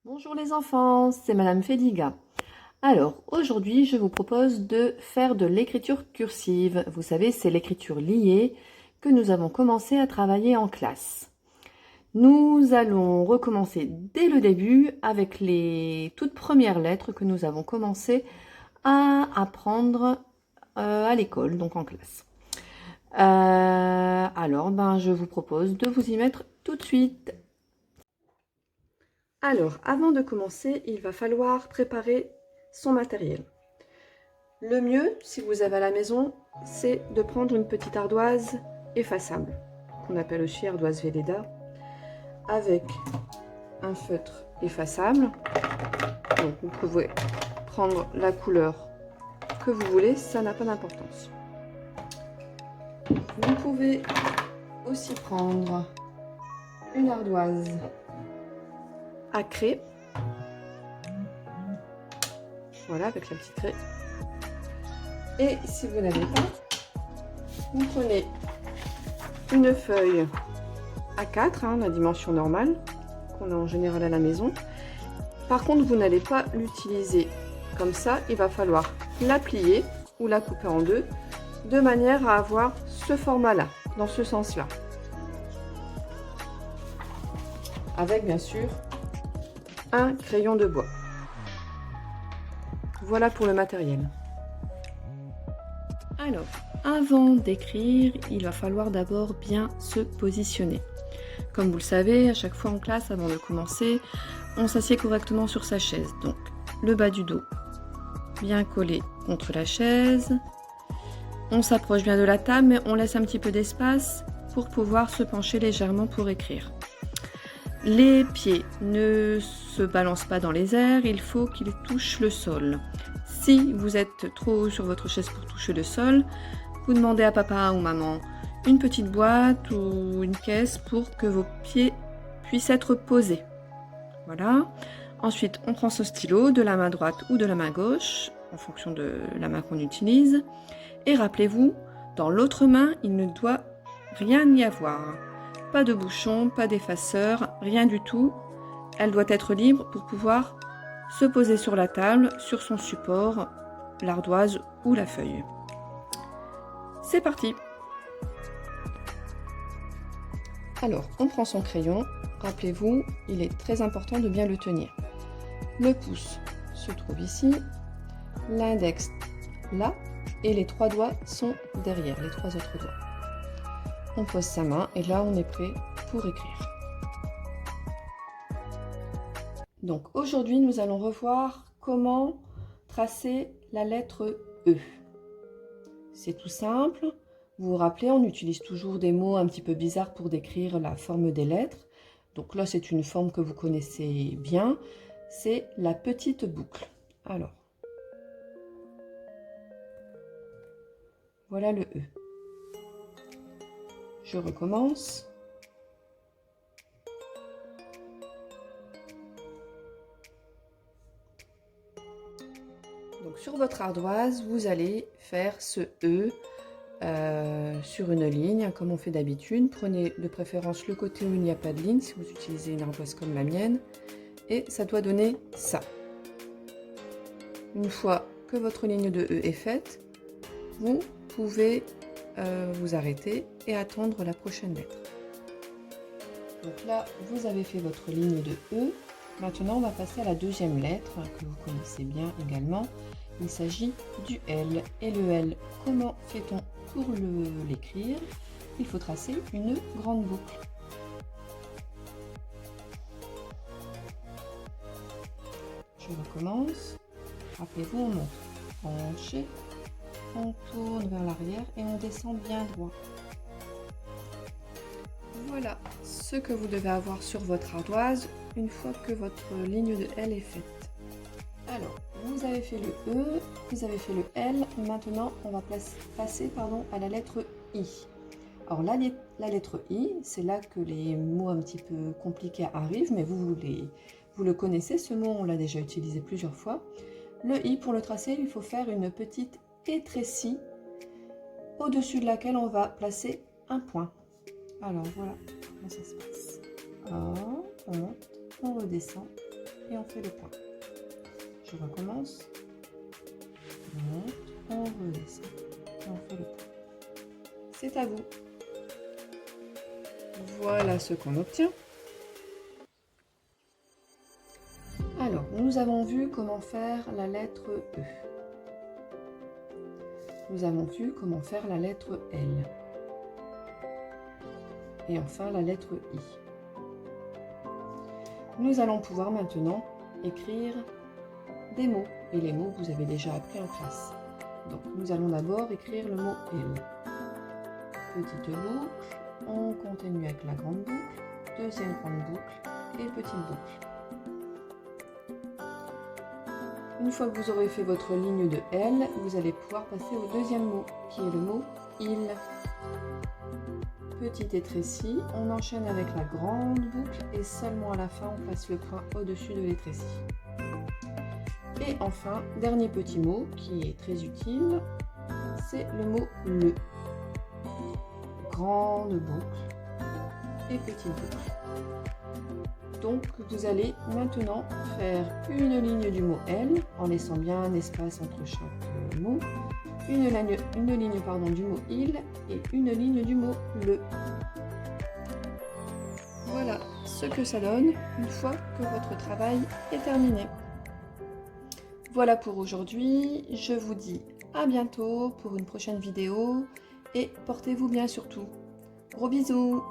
Bonjour les enfants, c'est Madame Fédiga. Alors, aujourd'hui, je vous propose de faire de l'écriture cursive. Vous savez, c'est l'écriture liée que nous avons commencé à travailler en classe. Nous allons recommencer dès le début avec les toutes premières lettres que nous avons commencé à apprendre à l'école, donc en classe. Je vous propose de vous y mettre tout de suite. Alors, avant de commencer, il va falloir préparer son matériel. Le mieux, si vous avez à la maison, c'est de prendre une petite ardoise effaçable, qu'on appelle aussi ardoise Velleda, avec un feutre effaçable. Donc vous pouvez prendre la couleur que vous voulez, ça n'a pas d'importance. Vous pouvez aussi prendre une ardoise à craie. Voilà, avec la petite craie. Et si vous n'avez pas, vous prenez une feuille A4, la dimension normale, qu'on a en général à la maison. Par contre, vous n'allez pas l'utiliser comme ça, il va falloir la plier ou la couper en deux, de manière à avoir ce format-là, dans ce sens-là. Avec bien sûr un crayon de bois. Voilà pour le matériel. Alors, avant d'écrire, il va falloir d'abord bien se positionner. Comme vous le savez, à chaque fois en classe, avant de commencer, on s'assied correctement sur sa chaise. Donc, le bas du dos bien collé contre la chaise. On s'approche bien de la table, mais on laisse un petit peu d'espace pour pouvoir se pencher légèrement pour écrire. Les pieds ne se balancent pas dans les airs, il faut qu'ils touchent le sol. Si vous êtes trop haut sur votre chaise pour toucher le sol, vous demandez à papa ou maman une petite boîte ou une caisse pour que vos pieds puissent être posés. Voilà. Ensuite, on prend ce stylo de la main droite ou de la main gauche, en fonction de la main qu'on utilise. Et rappelez-vous, dans l'autre main, il ne doit rien y avoir. Pas de bouchon, pas d'effaceur, rien du tout. Elle doit être libre pour pouvoir se poser sur la table, sur son support, l'ardoise ou la feuille. C'est parti! Alors, on prend son crayon. Rappelez-vous, il est très important de bien le tenir. Le pouce se trouve ici, l'index là, et les trois doigts sont derrière, les trois autres doigts. On pose sa main et là on est prêt pour écrire. Donc aujourd'hui nous allons revoir comment tracer la lettre E. C'est tout simple. Vous vous rappelez, on utilise toujours des mots un petit peu bizarres pour décrire la forme des lettres. Donc là c'est une forme que vous connaissez bien, c'est la petite boucle. Alors, voilà le E. Je recommence. Donc sur votre ardoise, vous allez faire ce E sur une ligne, comme on fait d'habitude. Prenez de préférence le côté où il n'y a pas de ligne, si vous utilisez une ardoise comme la mienne. Et ça doit donner ça. Une fois que votre ligne de E est faite, vous pouvez vous arrêter et attendre la prochaine lettre. Donc là, vous avez fait votre ligne de E. Maintenant, on va passer à la deuxième lettre que vous connaissez bien également. Il s'agit du L. Et le L, comment fait-on pour l'écrire? Il faut tracer une grande boucle. Je recommence. Rappelez-vous, on monte penché, on tourne vers l'arrière et on descend bien droit. Voilà ce que vous devez avoir sur votre ardoise une fois que votre ligne de L est faite. Alors, vous avez fait le E, vous avez fait le L, maintenant on va passer à la lettre I. Alors la lettre I, c'est là que les mots un petit peu compliqués arrivent, mais vous le connaissez, ce mot on l'a déjà utilisé plusieurs fois. Le I, pour le tracer, il faut faire une petite étrécie au-dessus de laquelle on va placer un point. Alors voilà comment ça se passe. On monte, on redescend et on fait le point. Je recommence. On monte, on redescend et on fait le point. C'est à vous. Voilà ce qu'on obtient. Alors, nous avons vu comment faire la lettre E. Nous avons vu comment faire la lettre L. Et enfin la lettre I. Nous allons pouvoir maintenant écrire des mots. Et les mots, vous avez déjà appris en classe. Donc, nous allons d'abord écrire le mot L. Petite boucle, on continue avec la grande boucle, deuxième grande boucle et petite boucle. Une fois que vous aurez fait votre ligne de L, vous allez pouvoir passer au deuxième mot, qui est le mot il. Petit étrécie, on enchaîne avec la grande boucle et seulement à la fin, on passe le point au-dessus de l'étrécie. Et enfin, dernier petit mot qui est très utile, c'est le mot le. Grande boucle et petite boucle. Donc vous allez maintenant faire une ligne du mot L en laissant bien un espace entre chaque mot, une ligne du mot il et une ligne du mot le. Voilà ce que ça donne une fois que votre travail est terminé. Voilà pour aujourd'hui, je vous dis à bientôt pour une prochaine vidéo et portez-vous bien surtout. Gros bisous!